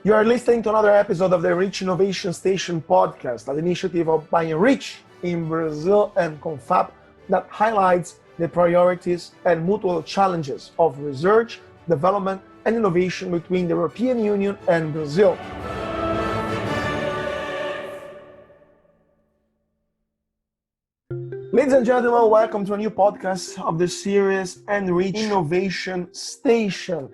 You are listening to another episode of the ENRICH Innovation Station podcast, an initiative by ENRICH in Brazil and Confab that highlights the priorities and mutual challenges of research, development, and innovation between the European Union and Brazil. Ladies and gentlemen, welcome to a new podcast of the series ENRICH Innovation Station,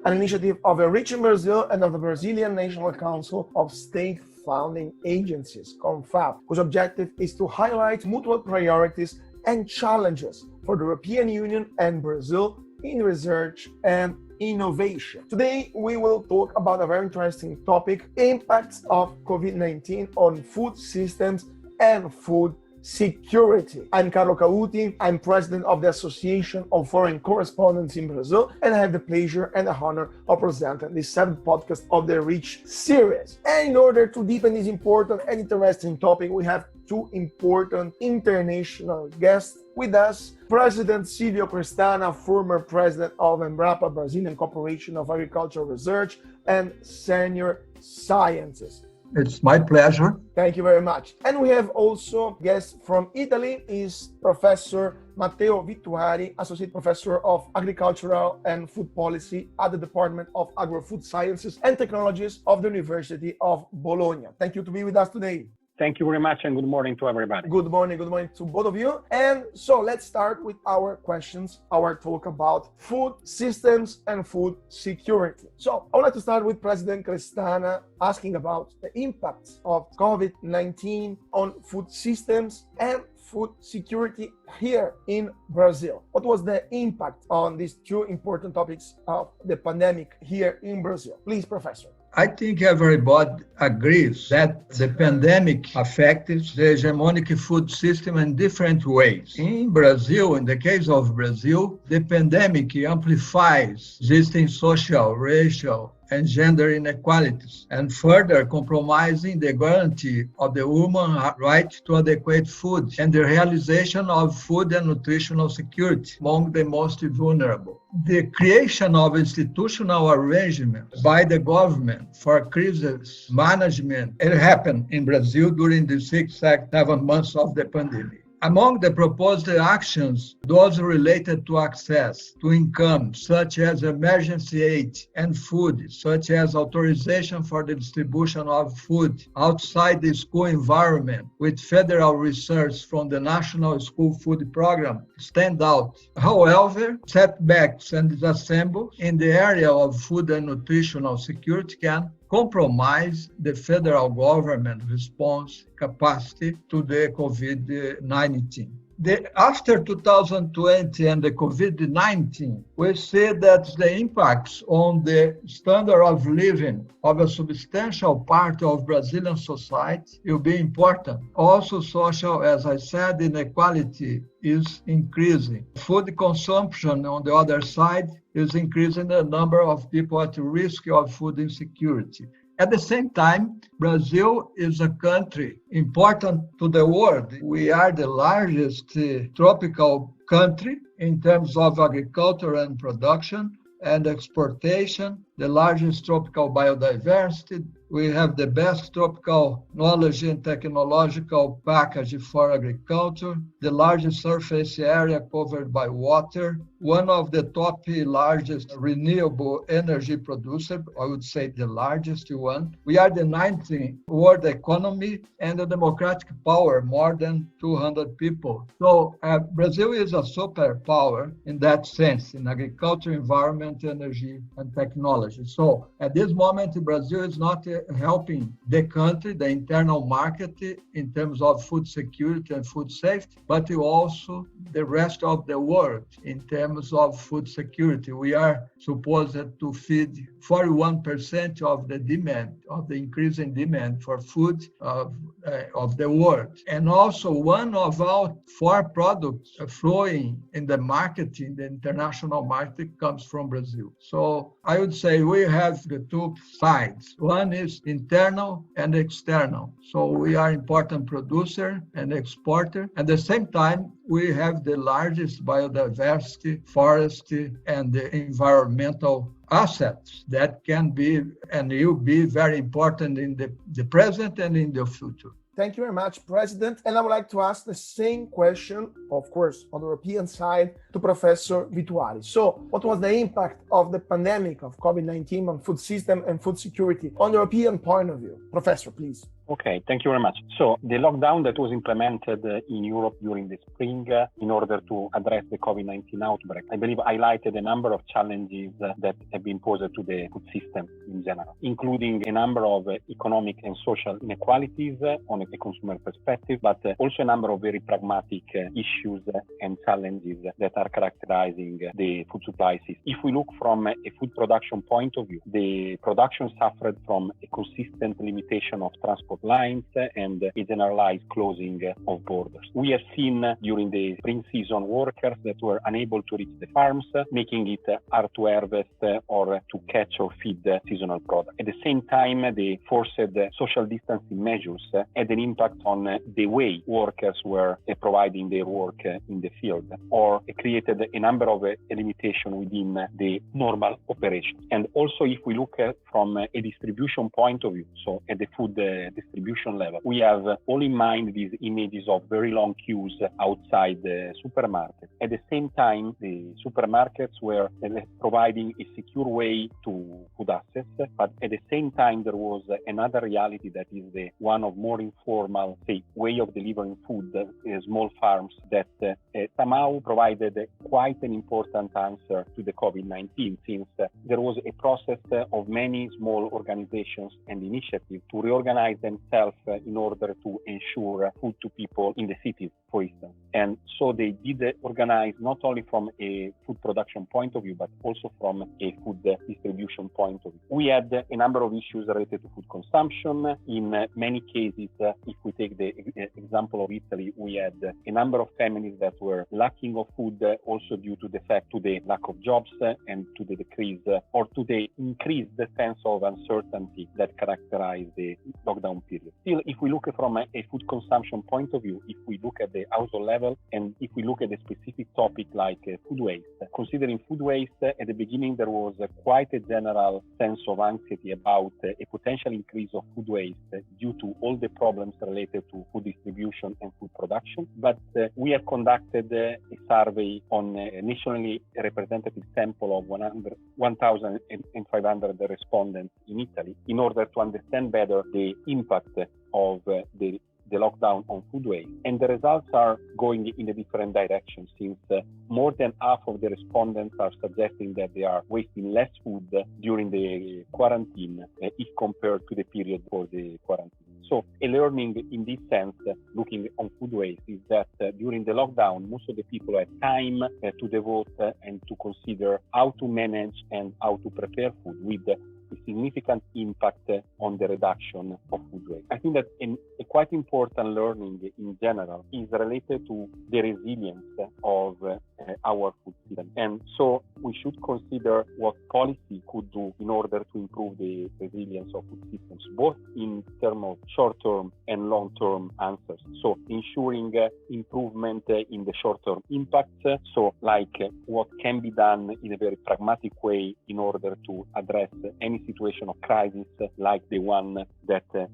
an initiative of ENRICH in Brazil and of the Brazilian National Council of State Founding Agencies, CONFAB, whose objective is to highlight mutual priorities and challenges for the European Union and Brazil in research and innovation. Today, we will talk about a very interesting topic, impacts of COVID-19 on food systems and food security. I'm Carlo Cauti. I'm president of the Association of Foreign Correspondents in Brazil, and I have the pleasure and the honor of presenting the seventh podcast of the ENRICH series. And in order to deepen this important and interesting topic, we have two important international guests with us. President Silvio Crestana, former president of Embrapa, Brazilian Corporation of Agricultural Research, and senior scientist. It's my pleasure. Thank you very much. And we have also guests from Italy, is Professor Matteo Vittuari, Associate Professor of Agricultural and Food Policy at the Department of Agro-Food Sciences and Technologies of the University of Bologna. Thank you to be with us today. Thank you very much and good morning to everybody. Good morning to both of you. And so let's start with our questions, our talk about food systems and food security. So I would like to start with President Crestana asking about the impacts of COVID-19 on food systems and food security here in Brazil. What was the impact on these two important topics of the pandemic here in Brazil? Please, Professor. I think everybody agrees that the pandemic affected the hegemonic food system in different ways. In Brazil, in the case of Brazil, the pandemic amplifies existing social, racial, and gender inequalities, and further compromising the guarantee of the human right to adequate food and the realization of food and nutritional security among the most vulnerable. The creation of institutional arrangements by the government for crisis management, it happened in Brazil during the 6-7 months of the pandemic. Among the proposed actions, those related to access to income, such as emergency aid, and food, such as authorization for the distribution of food outside the school environment with federal research from the National School Food Program, stand out. However, setbacks and disassemble in the area of food and nutritional security can compromise the federal government response capacity to the COVID-19. After 2020 and the COVID-19, we see that the impacts on the standard of living of a substantial part of Brazilian society will be important. Also social, as I said, inequality is increasing. Food consumption, on the other side, is increasing the number of people at risk of food insecurity. At the same time, Brazil is a country important to the world. We are the largest tropical country in terms of agriculture and production and exportation, the largest tropical biodiversity. We have the best tropical knowledge and technological package for agriculture, the largest surface area covered by water, one of the top largest renewable energy producer, I would say the largest one. We are the 19th world economy and a democratic power, more than 200 people. So Brazil is a superpower in that sense, in agriculture, environment, energy, and technology. So at this moment, Brazil is not helping the country, the internal market in terms of food security and food safety, but also the rest of the world in terms of food security. We are supposed to feed 41% of the demand, of the increasing demand for food of the world. And also one of our 4 products flowing in the market, in the international market, comes from Brazil. So I would say say we have the two sides. One is internal and external. So we are important producer and exporter. At the same time, we have the largest biodiversity, forestry, and the environmental assets that can be and will be very important in the present and in the future. Thank you very much, President. And I would like to ask the same question, of course, on the European side to Professor Vittuari. So, what was the impact of the pandemic of COVID-19 on food system and food security on the European point of view? Professor, please. Okay, thank you very much. So the lockdown that was implemented in Europe during the spring in order to address the COVID-19 outbreak, I believe highlighted a number of challenges that have been posed to the food system in general, including a number of economic and social inequalities on a consumer perspective, but also a number of very pragmatic issues and challenges that are characterizing the food supply system. If we look from a food production point of view, the production suffered from a consistent limitation of transport lines and a generalized closing of borders. We have seen during the spring season workers that were unable to reach the farms, making it hard to harvest or to catch or feed seasonal products. At the same time, the forced social distancing measures had an impact on the way workers were providing their work in the field, or created a number of limitations within the normal operation. And also, if we look at from a distribution point of view, so at the food distribution level, we have all in mind these images of very long queues outside the supermarket. At the same time, the supermarkets were providing a secure way to food access, but at the same time, there was another reality that is the one of more informal, way of delivering food, small farms that somehow provided quite an important answer to the COVID-19, since there was a process of many small organizations and initiatives to reorganize themselves in order to ensure food to people in the cities, for instance. And so they did organize not only from a food production point of view, but also from a food distribution point of view. We had a number of issues related to food consumption. In many cases, if we take the example of Italy, we had a number of families that were lacking of food, also due to the fact to the lack of jobs and to the decrease or to the increased sense of uncertainty that characterized the lockdown period. Still, if we look from a food consumption point of view, if we look at the household level, and if we look at a specific topic like food waste, considering food waste, at the beginning there was quite a general sense of anxiety about a potential increase of food waste due to all the problems related to food distribution and food production. But we have conducted a survey on a nationally representative sample of 1,500 respondents in Italy in order to understand better the impact of the lockdown on food waste. And the results are going in a different direction, since more than half of the respondents are suggesting that they are wasting less food during the quarantine if compared to the period for the quarantine. So a learning in this sense, looking on food waste, is that during the lockdown, most of the people had time to devote and to consider how to manage and how to prepare food, with a significant impact on the reduction of food waste. I think that a quite important learning in general is related to the resilience of our food system. And so we should consider what policy could do in order to improve the resilience of food systems, both in terms of short-term and long-term answers. So ensuring improvement in the short-term impacts, so like what can be done in a very pragmatic way in order to address any situation of crisis like the one that has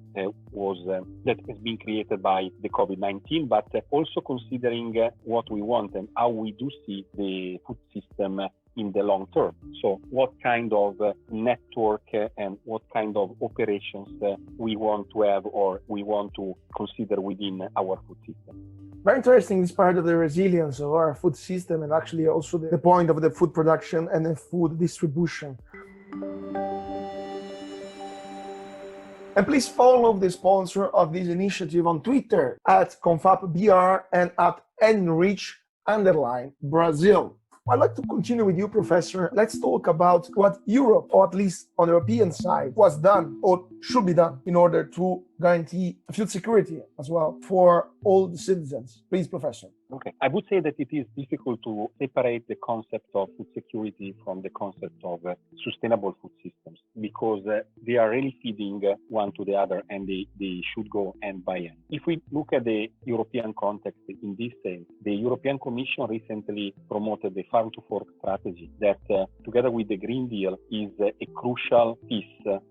been created by the COVID-19, but also considering what we want and how we do see the food system in the long term. So what kind of network and what kind of operations we want to have or we want to consider within our food system. Very interesting, this part of the resilience of our food system, and actually also the point of the food production and the food distribution. And please follow the sponsor of this initiative on Twitter at ConfapBR and at ENRICH_Brazil. I'd like to continue with you, Professor. Let's talk about what Europe, or at least on the European side, was done or should be done in order to guarantee food security as well for all the citizens. Please, Professor. Okay. I would say that it is difficult to separate the concept of food security from the concept of sustainable food systems because they are really feeding one to the other and they should go end by end. If we look at the European context in this sense, the European Commission recently promoted the Farm to Fork strategy that together with the Green Deal is a crucial piece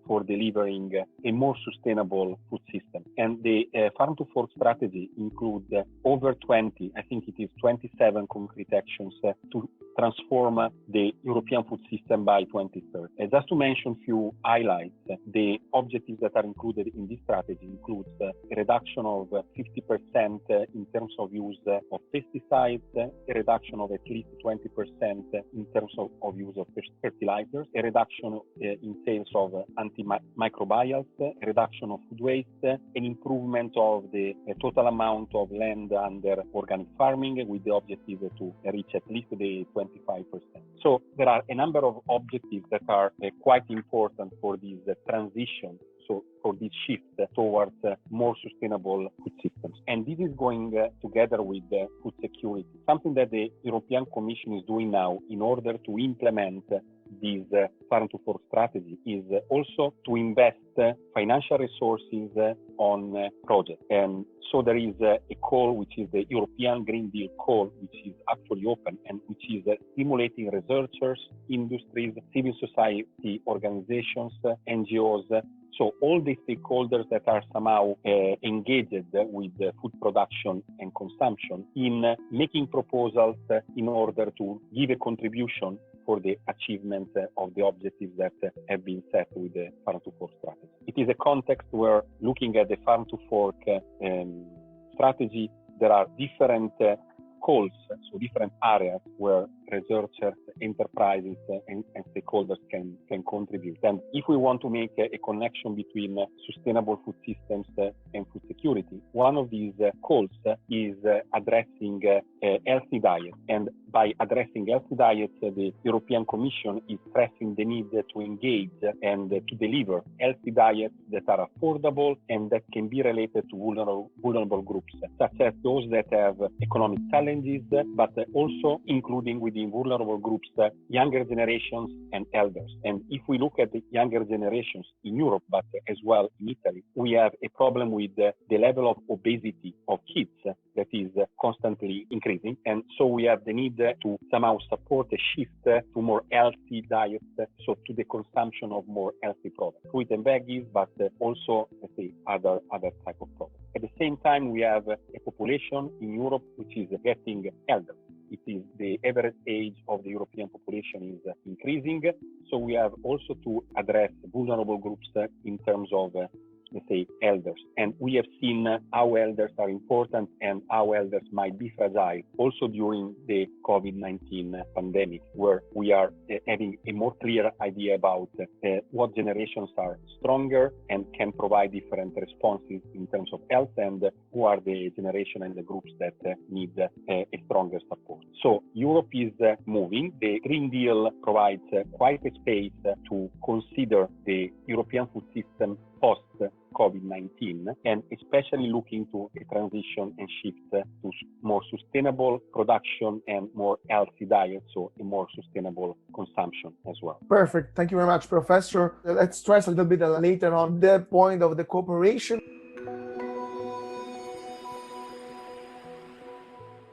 for delivering a more sustainable food system. And the Farm to Fork strategy includes over 20, I think it is 27 concrete actions to transform the European food system by 2030. Just to mention a few highlights, the objectives that are included in this strategy includes a reduction of 50% in terms of use of pesticides, a reduction of at least 20% in terms of use of fertilizers, a reduction in sales of antimicrobials, a reduction of food waste, an improvement of the total amount of land under organic farming with the objective to reach at least the 25%. So there are a number of objectives that are quite important for this transition. So for this shift towards more sustainable food systems. And this is going together with food security. Something that the European Commission is doing now in order to implement this Farm to Fork strategy is also to invest financial resources on projects. And so there is a call, which is the European Green Deal call, which is actually open and which is stimulating researchers, industries, civil society organizations, NGOs. So all the stakeholders that are somehow engaged with food production and consumption in making proposals in order to give a contribution for the achievement of the objectives that have been set with the Farm to Fork strategy. It is a context where looking at the Farm to Fork strategy, there are different calls, so different areas where researchers, enterprises, and stakeholders can contribute. And if we want to make a connection between sustainable food systems and food security, one of these calls is addressing healthy diet. And by addressing healthy diets, the European Commission is stressing the need to engage and to deliver healthy diets that are affordable and that can be related to vulnerable groups, such as those that have economic challenges, but also including within vulnerable groups, younger generations and elders. And if we look at the younger generations in Europe, but as well in Italy, we have a problem with the level of obesity of kids that is constantly increasing. And so we have the need to somehow support a shift to more healthy diets, so to the consumption of more healthy products, fruit and veggies, but also, let's say, other type of products. At the same time, we have a population in Europe which is getting elder. It is the average age of the European population is increasing. So we have also to address vulnerable groups in terms of let's say, elders. And we have seen how elders are important and how elders might be fragile also during the COVID-19 pandemic, where we are having a more clear idea about what generations are stronger and can provide different responses in terms of health, and who are the generation and the groups that need a stronger support. So Europe is moving. The Green Deal provides quite a space to consider the European food system post-COVID-19, and especially looking to a transition and shift to more sustainable production and more healthy diet, so a more sustainable consumption as well. Perfect. Thank you very much, Professor. Let's stress a little bit later on the point of the cooperation.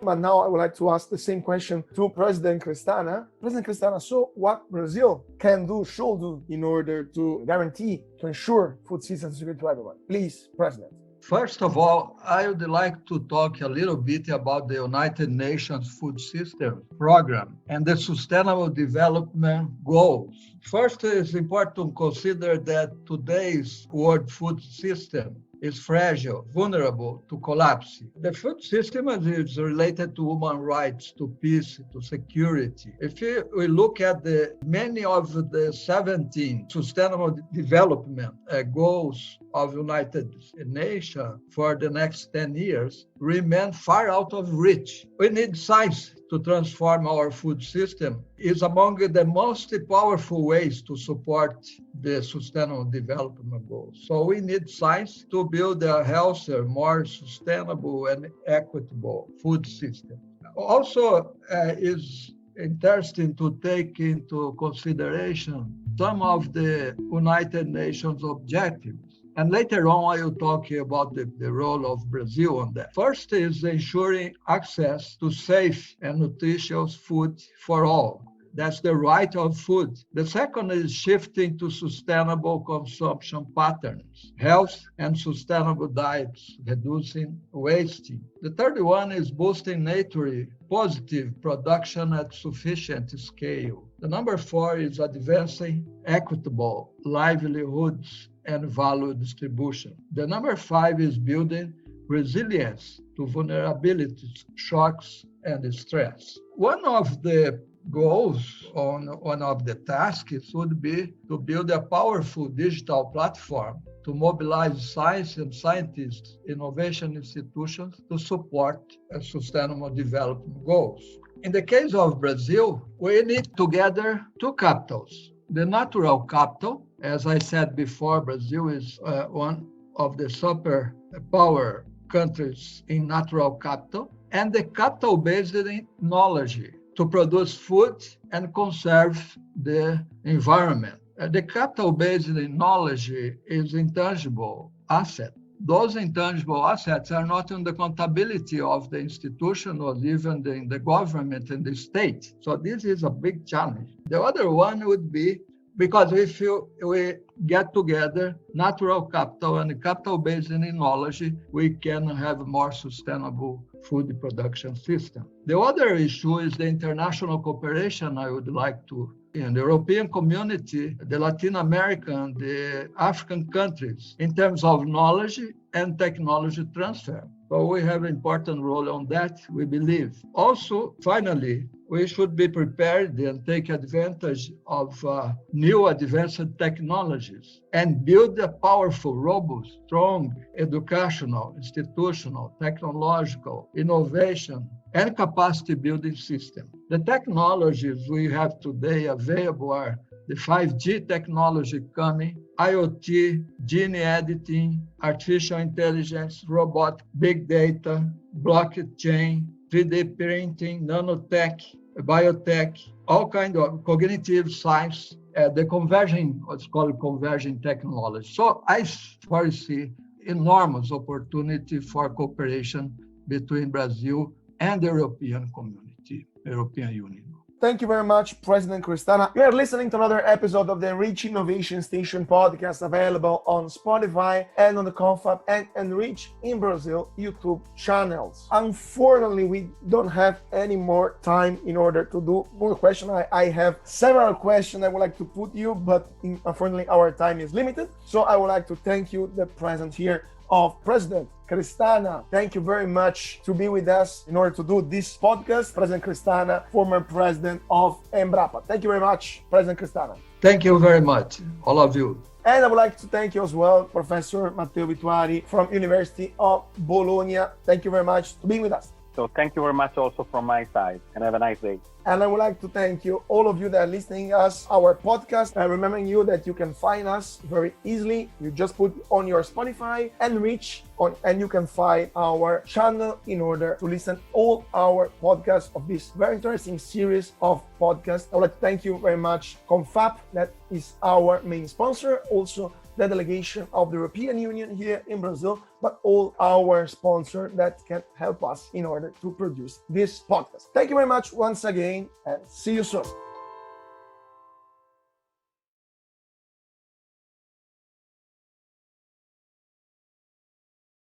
But now I would like to ask the same question to President Crestana. President Crestana, so what Brazil can do, should do, in order to guarantee, to ensure food system security to everyone? Please, President. First of all, I would like to talk a little bit about the United Nations Food System Program and the Sustainable Development Goals. First, it's important to consider that today's world food system is fragile, vulnerable to collapse. The food system is related to human rights, to peace, to security. If we look at many of the 17 Sustainable Development Goals of United Nations for the next 10 years remain far out of reach. We need science to transform our food system is among the most powerful ways to support the Sustainable Development Goals. So we need science to build a healthier, more sustainable and equitable food system. Also, is interesting to take into consideration some of the United Nations objectives. And later on, I will talk about the role of Brazil on that. First is ensuring access to safe and nutritious food for all. That's the right of food. The second is shifting to sustainable consumption patterns, health and sustainable diets, reducing wasting. The third one is boosting nature positive production at sufficient scale. The number 4 is advancing equitable livelihoods and value distribution. The number 5 is building resilience to vulnerabilities, shocks, and stress. One of the goals on one of the tasks would be to build a powerful digital platform to mobilize science and scientists, innovation institutions to support sustainable development goals. In the case of Brazil, we need together two capitals. The natural capital, as I said before, Brazil is one of the superpower countries in natural capital, and the capital based in knowledge to produce food and conserve the environment. The capital based in knowledge is intangible asset. Those intangible assets are not in the accountability of the institution or even in the government and the state. So this is a big challenge. The other one would be, because if we get together natural capital and capital based in knowledge, we can have a more sustainable food production system. The other issue is the international cooperation. I would like to, in the European community, the Latin American, the African countries, in terms of knowledge and technology transfer. So we have an important role on that, we believe. Also, finally, we should be prepared and take advantage of new advanced technologies and build a powerful, robust, strong educational, institutional, technological, innovation, and capacity building system. The technologies we have today available are the 5G technology coming, IoT, gene editing, artificial intelligence, robot, big data, blockchain, 3D printing, nanotech, biotech, all kinds of cognitive science, the converging, what's called converging technology. So I foresee enormous opportunity for cooperation between Brazil and the European community, European Union. Thank you very much, President Crestana. You are listening to another episode of the ENRICH Innovation Station podcast, available on Spotify and on the Confab and ENRICH in Brazil YouTube channels. Unfortunately, we don't have any more time in order to do more questions. I have several questions I would like to put you, but unfortunately our time is limited. So I would like to thank you, the presence here of President Crestana. Thank you very much to be with us in order to do this podcast. President Crestana, former president of Embrapa. Thank you very much, President Crestana. Thank you very much, all of you. And I would like to thank you as well, Professor Matteo Vittuari from University of Bologna. Thank you very much for being with us. So thank you very much also from my side, and have a nice day. And I would like to thank you, all of you that are listening to us, our podcast. Remembering you that you can find us very easily. You just put on your Spotify and reach on, and you can find our channel in order to listen all our podcasts of this very interesting series of podcasts. I would like to thank you very much, Confab, that is our main sponsor. Also, the delegation of the European Union here in Brazil, but all our sponsors that can help us in order to produce this podcast. Thank you very much once again, and see you soon.